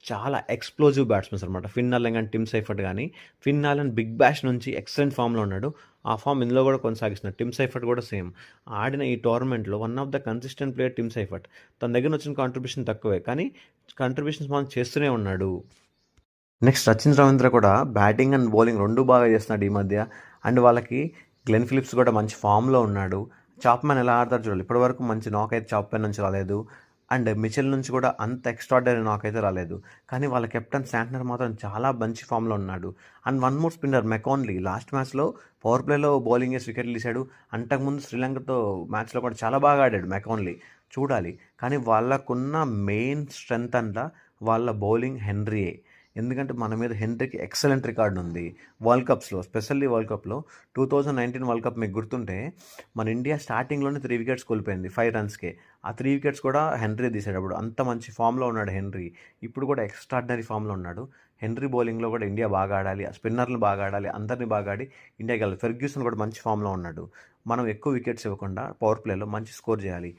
చాలా explosive batsmen అనమాట. ఫిన్ Alan గాని, టిమ్ సైఫర్ట్ గాని. ఫిన్ అలన్ బిగ్ బ్యాష్ నుంచి ఎక్సలెంట్ ఫామ్‌లో ఉన్నాడు. ఆ ఫామ్ ఇందులో గూడా కొనసాగిస్తున్నాడు. టిమ్ సైఫర్ట్ గూడా సేమ్. ఆడిన ఈ టోర్నమెంట్‌లో one of the consistent player Tim Seifert. తన దగ్గర వచ్చిన కాంట్రిబ్యూషన్ తక్కువే. కానీ కాంట్రిబ్యూషన్స్ మాత్రం చేస్తూనే ఉన్నాడు. నెక్స్ట్ సచిన్ రవీంద్ర కూడా బ్యాటింగ్ అండ్ బౌలింగ్ 2 బాగా చేస్తున్నాడు ఈ మధ్య. అండ్ వాళ్ళకి గ్లెన్ ఫిలిప్స్ కూడా మంచి ఫామ్‌లో ఉన్నాడు. చాప్‌మన్ ఎలా ఆడతారో చూడాలి. ఇప్పటివరకు మంచి నాక్ అయితే చాప్‌మన్ నుంచి రాలేదు. అండ్ మిచెల్ నుంచి కూడా అంత ఎక్స్ట్రార్డినరీ నాక్ అయితే రాలేదు. కానీ వాళ్ళ కెప్టెన్ శాంట్నర్ మాత్రం చాలా మంచి ఫామ్‌లో ఉన్నాడు. అండ్ వన్ మోర్ స్పిన్నర్ మెకాన్లీ లాస్ట్ మ్యాచ్‌లో పవర్ ప్లేలో బౌలింగ్ చేసి వికెట్లు తీశాడు. అంతకుముందు శ్రీలంకతో మ్యాచ్‌లో కూడా చాలా బాగా ఆడాడు మెకాన్లీ. చూడాలి. కానీ వాళ్ళకున్న మెయిన్ స్ట్రెంగ్త్ అంతా వాళ్ళ బౌలింగ్ హెన్రీయే. ఎందుకంటే మన మీద హెన్రీకి ఎక్సలెంట్ రికార్డ్ ఉంది వరల్డ్ కప్స్లో, స్పెషల్లీ వరల్డ్ కప్లో. 2019 వరల్డ్ కప్ మీకు గుర్తుంటే మన ఇండియా స్టార్టింగ్లోనే 3 వికెట్స్ కోల్పోయింది 5 రన్స్కే. ఆ 3 వికెట్స్ కూడా హెన్రీ తీసాడు. అప్పుడు అంత మంచి ఫామ్లో ఉన్నాడు హెన్రీ. ఇప్పుడు కూడా ఎక్స్ట్రాడినరీ ఫామ్లో ఉన్నాడు. హెన్రీ బౌలింగ్లో కూడా ఇండియా బాగా ఆడాలి, స్పిన్నర్లు బాగా ఆడాలి, అందరినీ బాగా ఆడి ఇండియా గెలవాలి. ఫెర్గ్యూసన్ కూడా మంచి ఫామ్లో ఉన్నాడు. మనం ఎక్కువ వికెట్స్ ఇవ్వకుండా పవర్ ప్లేలో మంచి స్కోర్ చేయాలి.